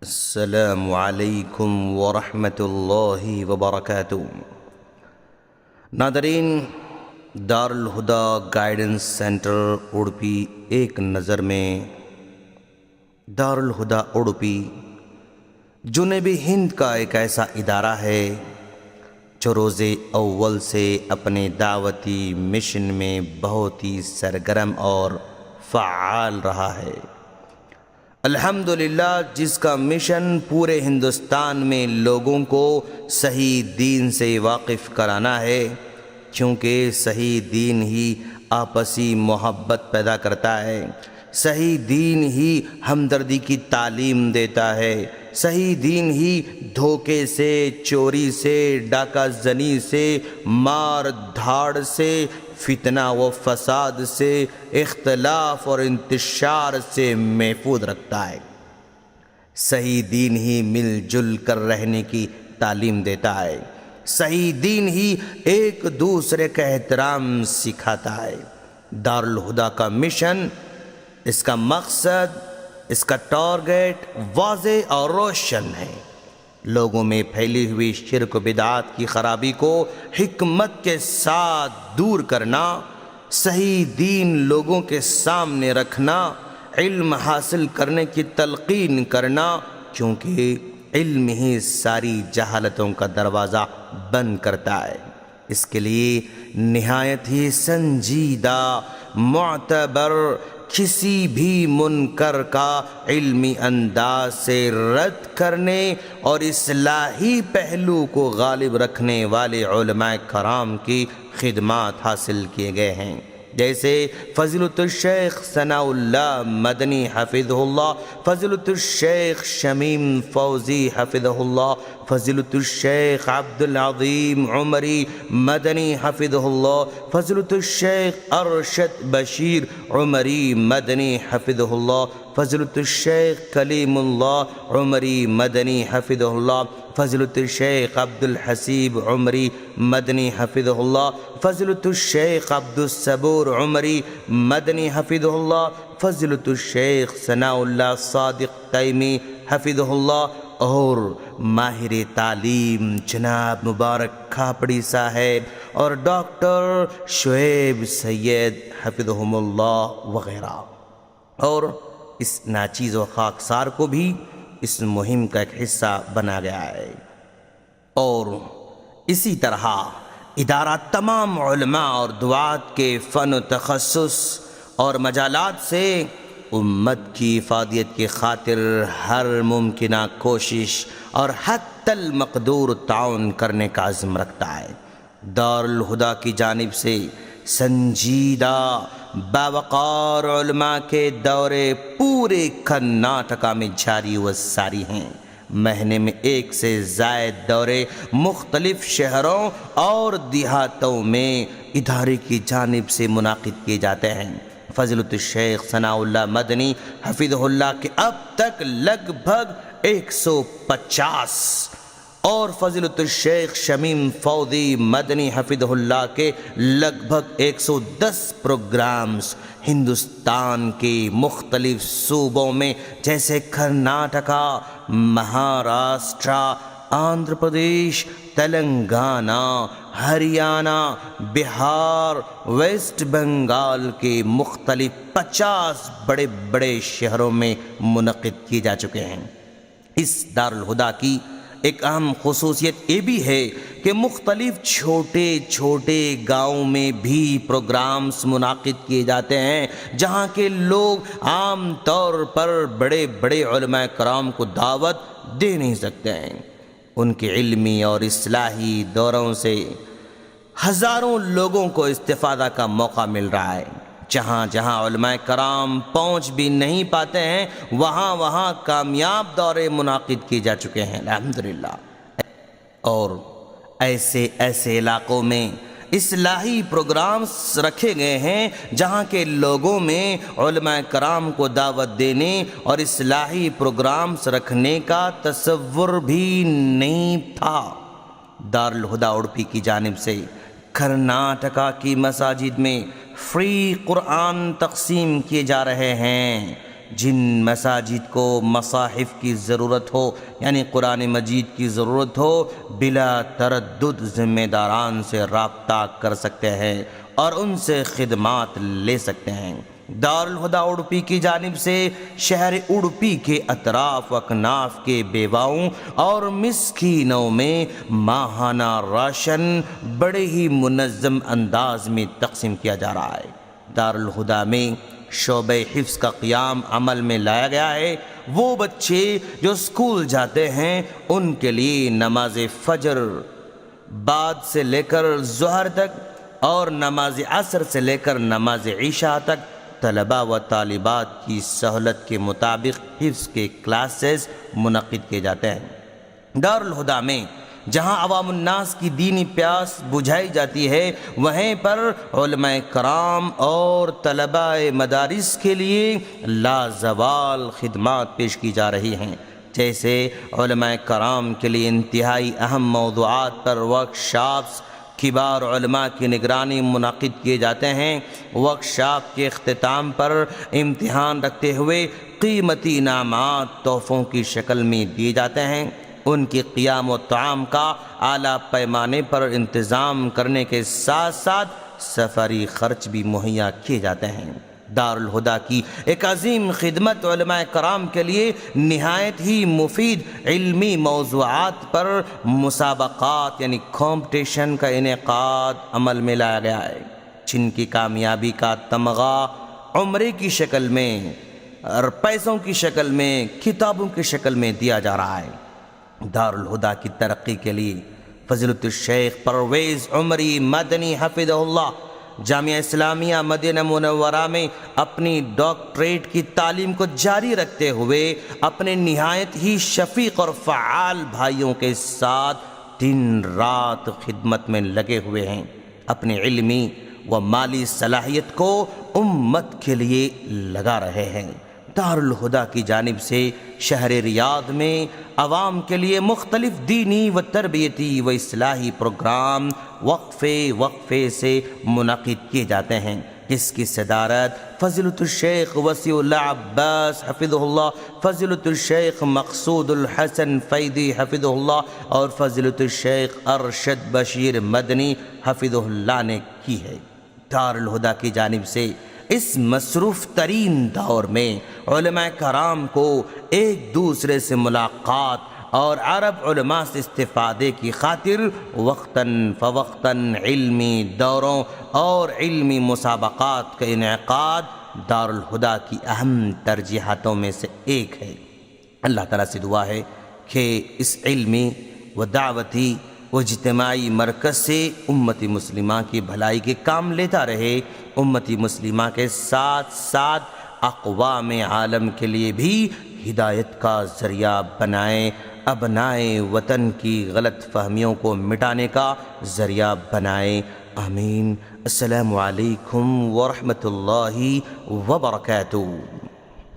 السلام علیکم ورحمۃ اللہ وبرکاتہ۔ ناظرین، دارالہدیٰ گائیڈنس سینٹر اڑپی ایک نظر میں دارالہدیٰ اڑپی جنوبی ہند کا ایک ایسا ادارہ ہے جو روز اول سے اپنے دعوتی مشن میں بہت ہی سرگرم اور فعال رہا ہے۔ الحمدللہ، جس کا مشن پورے ہندوستان میں لوگوں کو صحیح دین سے واقف کرانا ہے، کیونکہ صحیح دین ہی آپسی محبت پیدا کرتا ہے، صحیح دین ہی ہمدردی کی تعلیم دیتا ہے، صحیح دین ہی دھوکے سے، چوری سے، ڈاکہ زنی سے، مار دھاڑ سے، فتنہ و فساد سے، اختلاف اور انتشار سے محفوظ رکھتا ہے۔ صحیح دین ہی مل جل کر رہنے کی تعلیم دیتا ہے، صحیح دین ہی ایک دوسرے کا احترام سکھاتا ہے۔ دارالہدیٰ کا مشن، اس کا مقصد، اس کا ٹارگیٹ واضح اور روشن ہے۔ لوگوں میں پھیلی ہوئی شرک و بدعات کی خرابی کو حکمت کے ساتھ دور کرنا، صحیح دین لوگوں کے سامنے رکھنا، علم حاصل کرنے کی تلقین کرنا، کیونکہ علم ہی ساری جہالتوں کا دروازہ بند کرتا ہے۔ اس کے لیے نہایت ہی سنجیدہ، معتبر، کسی بھی منکر کا علمی انداز سے رد کرنے اور اصلاحی پہلو کو غالب رکھنے والے علماء کرام کی خدمات حاصل کیے گئے ہیں، جیسے فضیلۃ الشیخ ثناء اللہ مدنی حفظہ اللہ، فضیلۃ الشیخ شمیم فوزی حفظہ اللہ، فضیلۃ الشیخ عبد العظیم عمری مدنی حفظہ اللہ، فضیلۃ الشیخ ارشد بشیر عمری مدنی حفظہ اللہ، فضیلۃ الشیخ کلیم اللہ عمری مدنی حفظہ اللہ، فضیلۃ الشیخ عبد الحسیب عمری مدنی حفظہ اللہ، فضیلۃ الشیخ عبد الصبور عمری مدنی حفظہ اللہ، فضیلۃ الشیخ ثناء اللہ صادق تیمی حفظہ اللہ، اور ماہر تعلیم جناب مبارک کھاپڑی صاحب اور ڈاکٹر شعیب سید حفظہم اللہ وغیرہ۔ اور اس ناچیز و خاکسار کو بھی اس مہم کا ایک حصہ بنا گیا ہے۔ اور اسی طرح ادارہ تمام علماء اور دعات کے فن و تخصص اور مجالات سے امت کی افادیت کی خاطر ہر ممکنہ کوشش اور حتی المقدور تعاون کرنے کا عزم رکھتا ہے۔ دارالہدیٰ کی جانب سے سنجیدہ باوقار علماء کے دورے پورے کرناٹکا میں جاری و ساری ہیں۔ مہینے میں 1 سے زائد دورے مختلف شہروں اور دیہاتوں میں ادارے کی جانب سے منعقد کیے جاتے ہیں۔ فضیلۃ الشیخ ثناء اللہ مدنی حفظہ اللہ کے اب تک لگ بھگ 150 اور فضیلۃ الشیخ شمیم فوزی مدنی حفظہ اللہ کے لگ بھگ 110 پروگرامز ہندوستان کے مختلف صوبوں میں، جیسے کرناٹکا، مہاراشٹرا، آندھرا پردیش، تلنگانہ، ہریانہ، بہار، ویسٹ بنگال کے مختلف 50 بڑے بڑے شہروں میں منعقد کیے جا چکے ہیں۔ اس دارالہدیٰ کی ایک اہم خصوصیت یہ بھی ہے کہ مختلف چھوٹے چھوٹے گاؤں میں بھی پروگرامز منعقد کیے جاتے ہیں، جہاں کے لوگ عام طور پر بڑے بڑے علماء کرام کو دعوت دے نہیں سکتے ہیں۔ ان کے علمی اور اصلاحی دوروں سے ہزاروں لوگوں کو استفادہ کا موقع مل رہا ہے۔ جہاں جہاں علماء کرام پہنچ بھی نہیں پاتے ہیں، وہاں وہاں کامیاب دورے منعقد کیے جا چکے ہیں الحمدللہ۔ اور ایسے علاقوں میں اصلاحی پروگرامز رکھے گئے ہیں جہاں کے لوگوں میں علماء کرام کو دعوت دینے اور اصلاحی پروگرامز رکھنے کا تصور بھی نہیں تھا۔ دارالہدیٰ اڑپی کی جانب سے کرناٹکا کی مساجد میں فری قرآن تقسیم کیے جا رہے ہیں۔ جن مساجد کو مصاحف کی ضرورت ہو یعنی قرآن مجید کی ضرورت ہو بلا تردد ذمہ داران سے رابطہ کر سکتے ہیں اور ان سے خدمات لے سکتے ہیں۔ دارالہدیٰ اڑپی کی جانب سے شہر اڑپی کے اطراف و اکناف کے بیواؤں اور مسکینوں میں ماہانہ راشن بڑے ہی منظم انداز میں تقسیم کیا جا رہا ہے۔ دارالہدیٰ میں شعبہ حفظ کا قیام عمل میں لایا گیا ہے۔ وہ بچے جو اسکول جاتے ہیں ان کے لیے نماز فجر بعد سے لے کر ظہر تک اور نماز عصر سے لے کر نماز عشاء تک طلباء و طالبات کی سہولت کے مطابق حفظ کے کلاسز منعقد کیے جاتے ہیں۔ دارالہدیٰ میں جہاں عوام الناس کی دینی پیاس بجھائی جاتی ہے وہیں پر علماء کرام اور طلباء مدارس کے لیے لازوال خدمات پیش کی جا رہی ہیں، جیسے علماء کرام کے لیے انتہائی اہم موضوعات پر ورکشاپس کبار علماء کی نگرانی منعقد کیے جاتے ہیں۔ ورکشاپ کے اختتام پر امتحان رکھتے ہوئے قیمتی انعامات تحفوں کی شکل میں دیے جاتے ہیں۔ ان کی قیام و طعام کا اعلیٰ پیمانے پر انتظام کرنے کے ساتھ ساتھ سفری خرچ بھی مہیا کیے جاتے ہیں۔ دارالہدیٰ کی ایک عظیم خدمت علماء کرام کے لیے نہایت ہی مفید علمی موضوعات پر مسابقات یعنی کمپٹیشن کا انعقاد عمل میں لایا گیا ہے، جن کی کامیابی کا تمغہ عمرے کی شکل میں اور پیسوں کی شکل میں کتابوں کی شکل میں دیا جا رہا ہے۔ دارالہدیٰ کی ترقی کے لیے فضیلت الشیخ پرویز عمری مدنی حفظہ اللہ جامعہ اسلامیہ مدینہ منورہ میں اپنی ڈاکٹریٹ کی تعلیم کو جاری رکھتے ہوئے اپنے نہایت ہی شفیق اور فعال بھائیوں کے ساتھ دن رات خدمت میں لگے ہوئے ہیں، اپنی علمی و مالی صلاحیت کو امت کے لیے لگا رہے ہیں۔ دارالہدیٰ کی جانب سے شہر ریاض میں عوام کے لیے مختلف دینی و تربیتی و اصلاحی پروگرام وقفے سے منعقد کیے جاتے ہیں، اس کی صدارت فضیلت الشیخ وسیع اللہ عباس حفظہ اللہ، فضیلت الشیخ مقصود الحسن فیدی حفظہ اللہ اور فضیلت الشیخ ارشد بشیر مدنی حفظہ اللہ نے کی ہے۔ دارالہدیٰ کی جانب سے اس مصروف ترین دور میں علماء کرام کو ایک دوسرے سے ملاقات اور عرب علماء سے استفادے کی خاطر وقتاً فوقتاً علمی دوروں اور علمی مسابقات کا انعقاد دارالہدیٰ کی اہم ترجیحاتوں میں سے ایک ہے۔ اللہ تعالیٰ سے دعا ہے کہ اس علمی و دعوتی و اجتماعی مرکز سے امت مسلمہ کی بھلائی کے کام لیتا رہے، امت مسلمہ کے ساتھ ساتھ اقوام عالم کے لیے بھی ہدایت کا ذریعہ بنائے، ابنائے وطن کی غلط فہمیوں کو مٹانے کا ذریعہ بنائے، آمین۔ السلام علیکم ورحمۃ اللہ وبرکاتہ۔